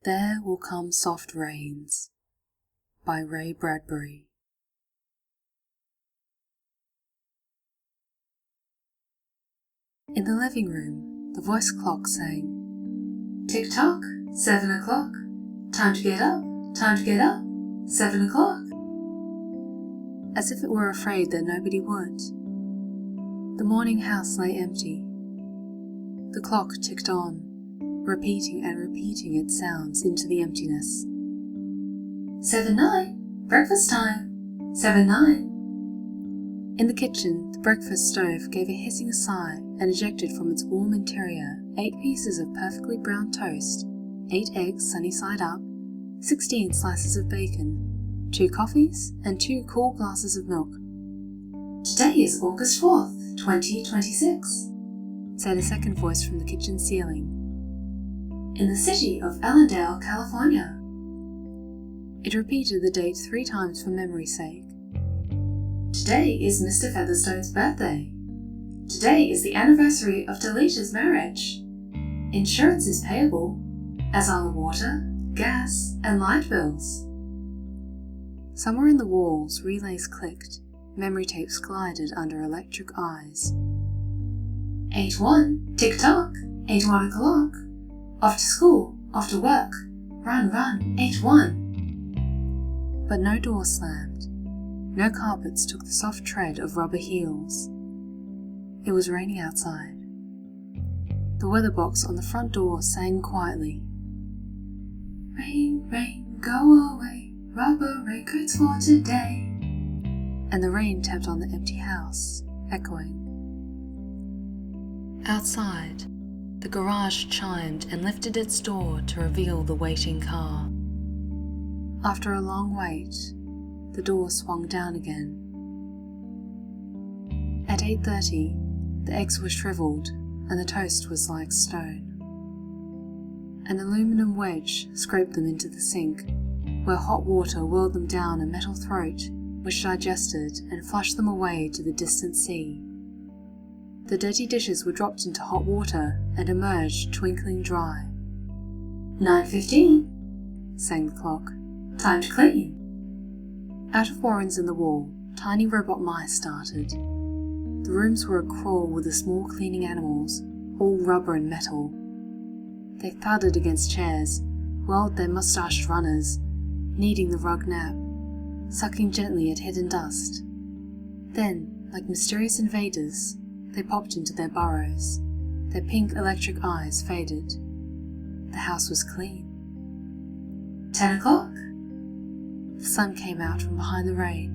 There Will Come Soft Rains by Bradbury. In the living room, the voice clock sang, "Tick-tock, 7 o'clock, time to get up, 7 o'clock," as if it were afraid that nobody would. The morning house lay empty. The clock ticked on, repeating and repeating its sounds into the emptiness. 7-9, breakfast time, 7-9. In the kitchen, the breakfast stove gave a hissing sigh and ejected from its warm interior 8 pieces of perfectly browned toast, 8 eggs sunny side up, 16 slices of bacon, 2 coffees, and 2 cool glasses of milk. "Today is August 4th, 2026, said a second voice from the kitchen ceiling. "In the city of Allendale, California." It repeated the date 3 times for memory's sake. "Today is Mr. Featherstone's birthday. Today is the anniversary of Delita's marriage. Insurance is payable, as are the water, gas, and light bills." Somewhere in the walls, relays clicked, memory tapes glided under electric eyes. 8-1, tick-tock, 8-1 o'clock. Off to school, off to work, run, 8-1. But no door slammed, no carpets took the soft tread of rubber heels. It was raining outside. The weather box on the front door sang quietly, "Rain, rain, go away, rubber raincoats for today," and the rain tapped on the empty house, echoing. Outside, the garage chimed and lifted its door to reveal the waiting car. After a long wait, the door swung down again. At 8:30, the eggs were shriveled and the toast was like stone. An aluminum wedge scraped them into the sink, where hot water whirled them down a metal throat which digested and flushed them away to the distant sea. The dirty dishes were dropped into hot water and emerged twinkling dry. 9:15, sang the clock. "Time to clean." Out of warrens in the wall, tiny robot mice started. The rooms were a crawl with the small cleaning animals, all rubber and metal. They thudded against chairs, whirled their mustached runners, kneading the rug nap, sucking gently at hidden dust. Then, like mysterious invaders, they popped into their burrows. Their pink electric eyes faded. The house was clean. 10 o'clock. The sun came out from behind the rain.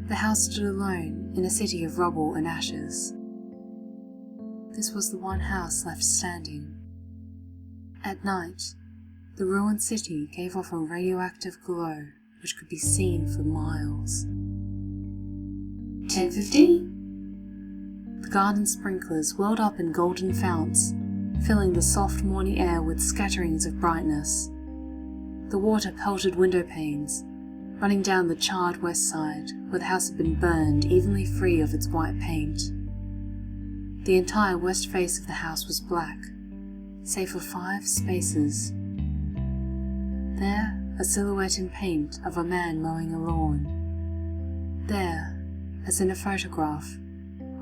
The house stood alone in a city of rubble and ashes. This was the one house left standing. At night, the ruined city gave off a radioactive glow which could be seen for miles. 10:15. The garden sprinklers whirled up in golden founts, filling the soft morning air with scatterings of brightness. The water pelted window panes, running down the charred west side where the house had been burned evenly free of its white paint. The entire west face of the house was black, save for 5 spaces. There, a silhouette in paint of a man mowing a lawn. There, as in a photograph,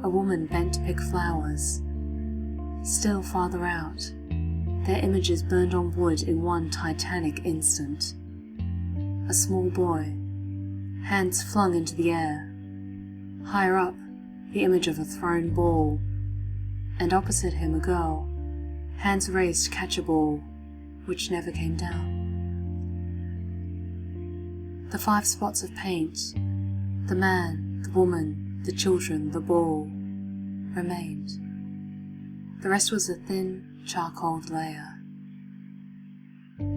a woman bent to pick flowers. Still farther out, their images burned on wood in one titanic instant. A small boy, hands flung into the air. Higher up, the image of a thrown ball. And opposite him a girl, hands raised to catch a ball, which never came down. The 5 spots of paint, the man, the woman, the children, the ball, remained. The rest was a thin, charcoaled layer.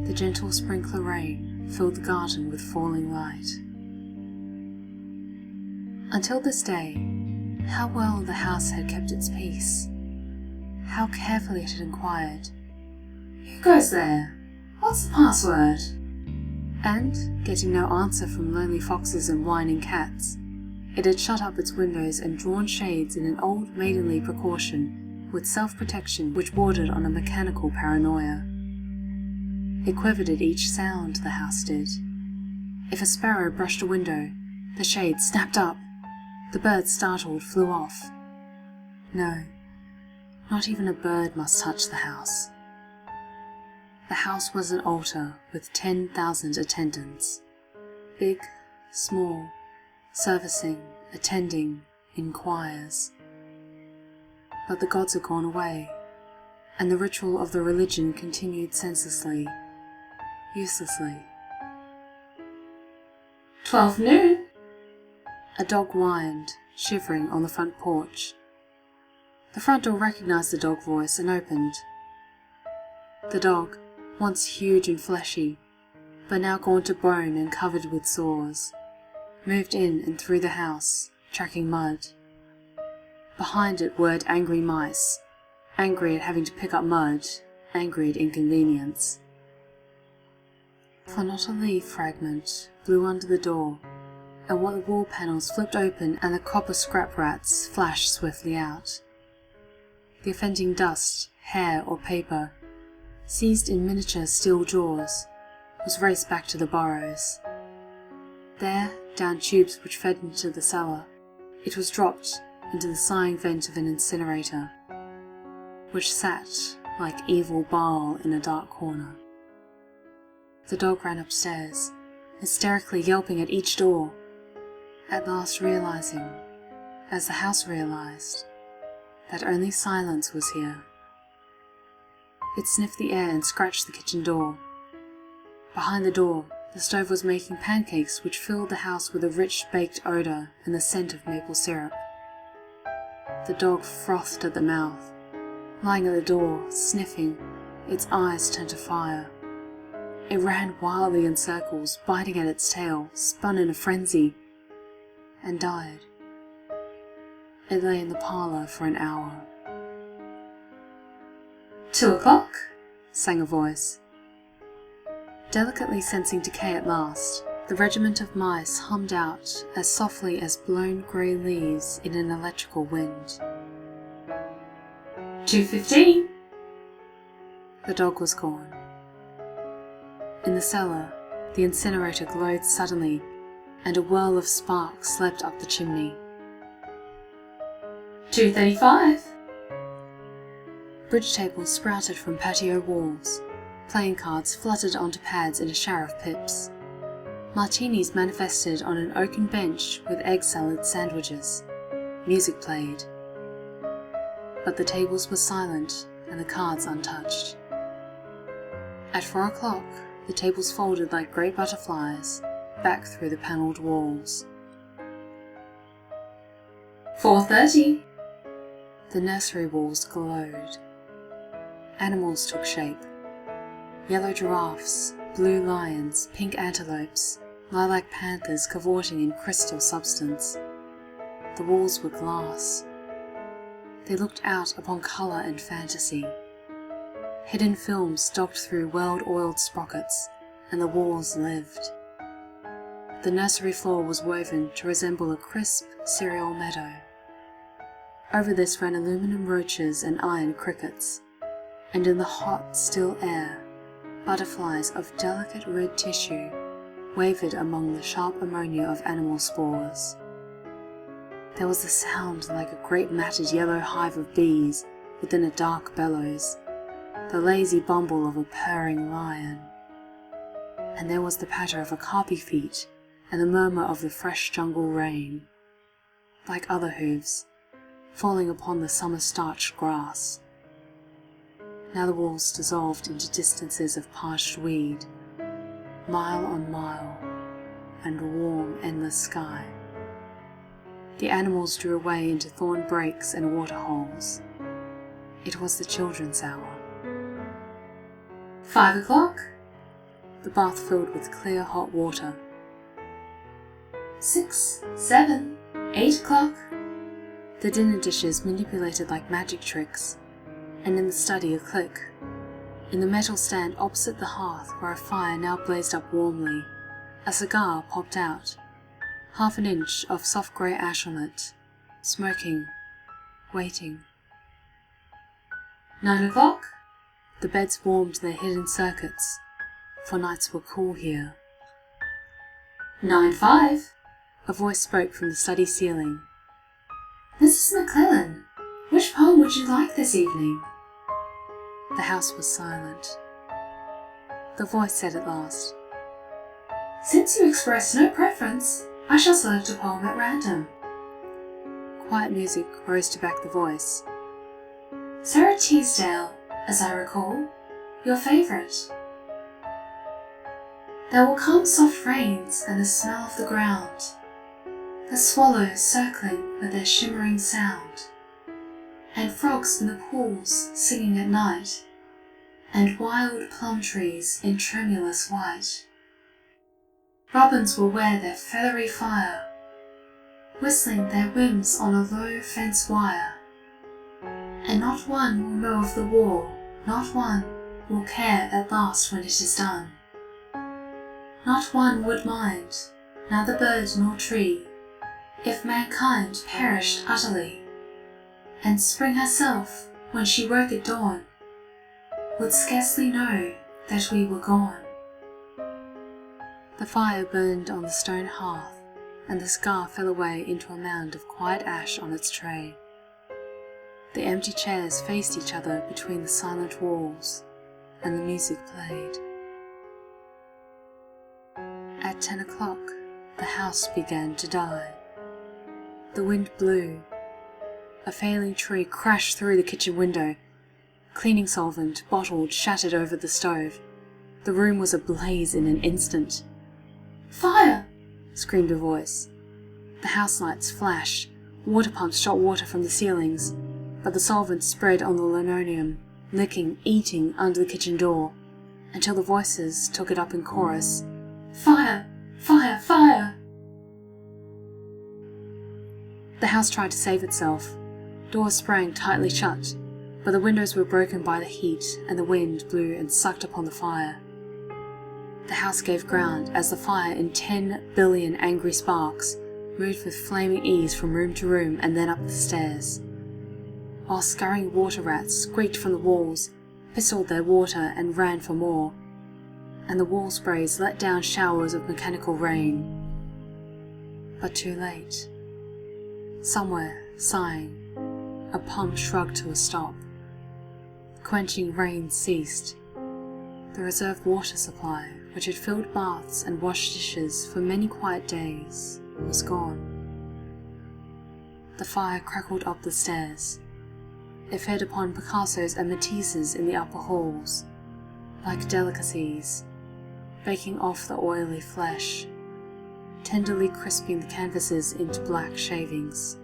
The gentle sprinkler rain filled the garden with falling light. Until this day, how well the house had kept its peace. How carefully it had inquired, "Who goes there? What's the password?" And, getting no answer from lonely foxes and whining cats, it had shut up its windows and drawn shades in an old maidenly precaution with self-protection which bordered on a mechanical paranoia. It quivered at each sound, the house did. If a sparrow brushed a window, the shade snapped up. The bird, startled, flew off. No, not even a bird must touch the house. The house was an altar with 10,000 attendants. Big, small, servicing, attending, in choirs. But the gods had gone away, and the ritual of the religion continued senselessly, uselessly. 12 noon! A dog whined, shivering on the front porch. The front door recognized the dog voice and opened. The dog, once huge and fleshy, but now gaunt to bone and covered with sores, moved in and through the house, tracking mud. Behind it whirred angry mice, angry at having to pick up mud, angry at inconvenience. For not a leaf fragment blew under the door, and what the wall panels flipped open and the copper scrap rats flashed swiftly out. The offending dust, hair or paper, seized in miniature steel jaws, was raced back to the burrows. There, down tubes which fed into the cellar, it was dropped into the sighing vent of an incinerator, which sat like evil Baal in a dark corner. The dog ran upstairs, hysterically yelping at each door, at last realizing, as the house realized, that only silence was here. It sniffed the air and scratched the kitchen door. Behind the door, the stove was making pancakes which filled the house with a rich baked odor and the scent of maple syrup. The dog frothed at the mouth, lying at the door, sniffing, its eyes turned to fire. It ran wildly in circles, biting at its tail, spun in a frenzy, and died. It lay in the parlour for an hour. 2 o'clock, sang a voice. Delicately sensing decay at last, the regiment of mice hummed out as softly as blown grey leaves in an electrical wind. 2:15. The dog was gone. In the cellar, the incinerator glowed suddenly, and a whirl of sparks leapt up the chimney. 2:35. Bridge tables sprouted from patio walls. Playing cards fluttered onto pads in a shower of pips. Martinis manifested on an oaken bench with egg salad sandwiches. Music played. But the tables were silent and the cards untouched. At 4 o'clock, the tables folded like great butterflies back through the panelled walls. 4:30. The nursery walls glowed. Animals took shape. Yellow giraffes, blue lions, pink antelopes, lilac panthers cavorting in crystal substance. The walls were glass. They looked out upon colour and fantasy. Hidden films docked through world-oiled sprockets, and the walls lived. The nursery floor was woven to resemble a crisp cereal meadow. Over this ran aluminum roaches and iron crickets, and in the hot, still air, butterflies of delicate red tissue wavered among the sharp ammonia of animal spores. There was a sound like a great matted yellow hive of bees within a dark bellows, the lazy bumble of a purring lion. And there was the patter of a carpy feet and the murmur of the fresh jungle rain, like other hooves, falling upon the summer-starched grass. Now the walls dissolved into distances of parched weed, mile on mile, and warm, endless sky. The animals drew away into thorn breaks and waterholes. It was the children's hour. 5 o'clock. The bath filled with clear hot water. 6, 7, 8 o'clock. The dinner dishes manipulated like magic tricks, and in the study a click. In the metal stand opposite the hearth where a fire now blazed up warmly, a cigar popped out, half an inch of soft grey ash on it, smoking, waiting. 9 o'clock. The beds warmed their hidden circuits, for nights were cool here. 9-5. A voice spoke from the study ceiling. Mrs. McClellan, which poem would you like this evening? The house was silent. The voice said at last, Since you express no preference, I shall select a poem at random. Quiet music rose to back the voice. Sarah Teasdale, as I recall, your favourite. There will come soft rains and the smell of the ground, the swallows circling with their shimmering sound, and frogs in the pools singing at night, and wild plum trees in tremulous white. Robins will wear their feathery fire, whistling their whims on a low fence wire, and not one will know of the war, not one will care at last when it is done. Not one would mind, neither bird nor tree, if mankind perished utterly, and spring herself, when she woke at dawn, would scarcely know that we were gone. The fire burned on the stone hearth, and the scar fell away into a mound of quiet ash on its tray. The empty chairs faced each other between the silent walls, and the music played. At 10 o'clock, the house began to die. The wind blew. A failing tree crashed through the kitchen window. Cleaning solvent, bottled, shattered over the stove. The room was ablaze in an instant. Fire! Screamed a voice. The house lights flashed. Water pumps shot water from the ceilings, but the solvent spread on the linoleum, licking, eating under the kitchen door, until the voices took it up in chorus. Fire! Fire! Fire! The house tried to save itself. Doors sprang tightly shut, but the windows were broken by the heat, and the wind blew and sucked upon the fire. The house gave ground as the fire, in 10 billion angry sparks, moved with flaming ease from room to room and then up the stairs, while scurrying water rats squeaked from the walls, pistoled their water and ran for more, and the wall sprays let down showers of mechanical rain. But too late. Somewhere, sighing, a pump shrugged to a stop. The quenching rain ceased. The reserved water supply, which had filled baths and washed dishes for many quiet days, was gone. The fire crackled up the stairs. It fed upon Picassos and Matisses in the upper halls, like delicacies, baking off the oily flesh, tenderly crisping the canvases into black shavings.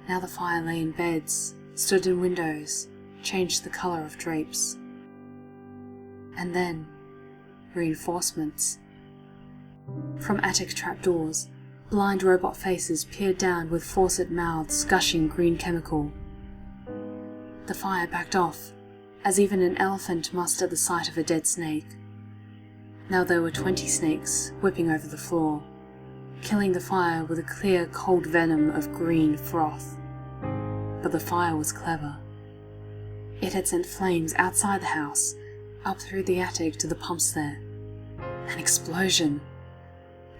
Now the fire lay in beds, stood in windows, changed the colour of drapes. And then, reinforcements. From attic trapdoors, blind robot faces peered down with faucet mouths gushing green chemical. The fire backed off, as even an elephant must at the sight of a dead snake. Now there were 20 snakes whipping over the floor, killing the fire with a clear, cold venom of green froth. But the fire was clever. It had sent flames outside the house, up through the attic to the pumps there. An explosion!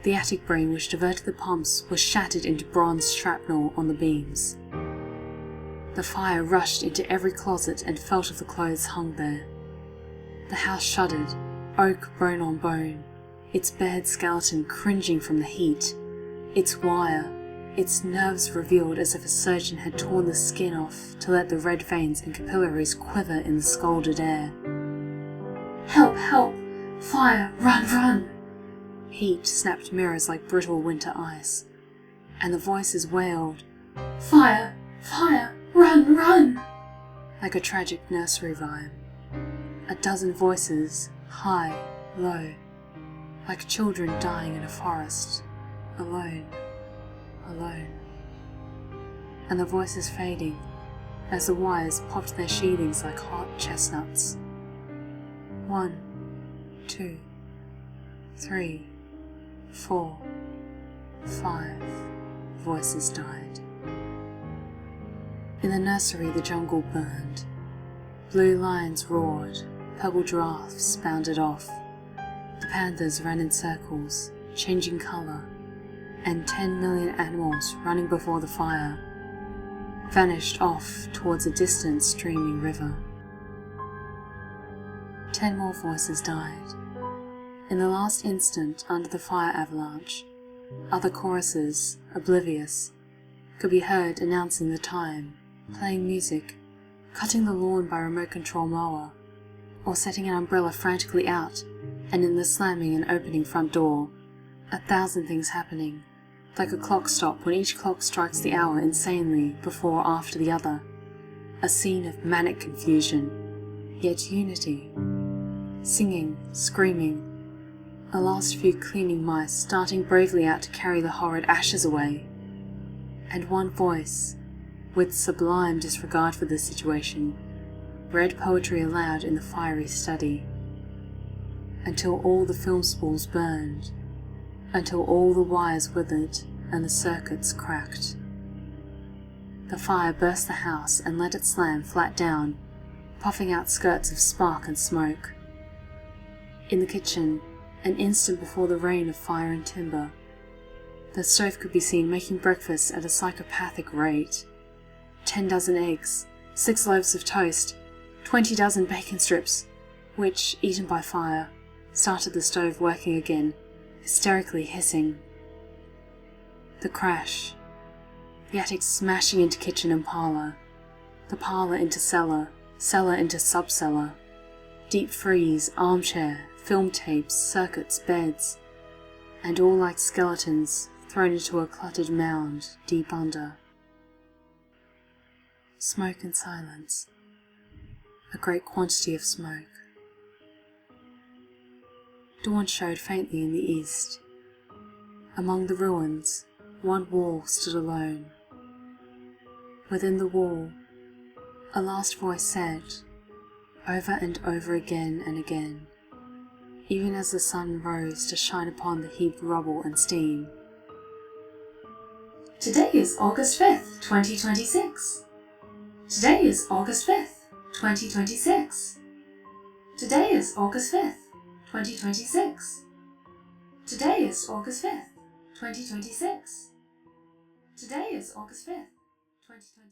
The attic brain which diverted the pumps was shattered into bronze shrapnel on the beams. The fire rushed into every closet and felt of the clothes hung there. The house shuddered, oak bone on bone, its bared skeleton cringing from the heat, its wire, its nerves revealed as if a surgeon had torn the skin off to let the red veins and capillaries quiver in the scalded air. Help! Help! Fire! Run! Run! Heat snapped mirrors like brittle winter ice, and the voices wailed, Fire! Fire! Run! Run! like a tragic nursery rhyme. A dozen voices, high, low, like children dying in a forest, alone, alone. And the voices fading, as the wires popped their sheathings like hot chestnuts. 1, 2, 3, 4, 5 voices died. In the nursery the jungle burned. Blue lions roared, Purple giraffes bounded off. The panthers ran in circles, changing colour, and 10 million animals running before the fire vanished off towards a distant streaming river. 10 more voices died. In the last instant under the fire avalanche, other choruses, oblivious, could be heard announcing the time, playing music, cutting the lawn by remote control mower, or setting an umbrella frantically out, and in the slamming and opening front door, 1,000 things happening, like a clock stop when each clock strikes the hour insanely before or after the other, a scene of manic confusion, yet unity. Singing, screaming, a last few cleaning mice starting bravely out to carry the horrid ashes away, and one voice, with sublime disregard for the situation, read poetry aloud in the fiery study, until all the film spools burned, until all the wires withered and the circuits cracked. The fire burst the house and let it slam flat down, puffing out skirts of spark and smoke. In the kitchen, an instant before the rain of fire and timber, the stove could be seen making breakfast at a psychopathic rate. 10 dozen eggs, 6 loaves of toast, 20 dozen bacon strips, which, eaten by fire, started the stove working again, hysterically hissing. The crash. The attic smashing into kitchen and parlour, the parlour into cellar, cellar into subcellar, deep freeze, armchair, film tapes, circuits, beds, and all like skeletons thrown into a cluttered mound deep under. Smoke and silence. A great quantity of smoke. Dawn showed faintly in the east. Among the ruins, one wall stood alone. Within the wall, a last voice said, over and over again and again, even as the sun rose to shine upon the heaped rubble and steam. Today is August 5th, 2026. Today is August 5th, 2026. Today is August 5th, 2026. Today is August 5th, 2026. Today is August 5th, 2026.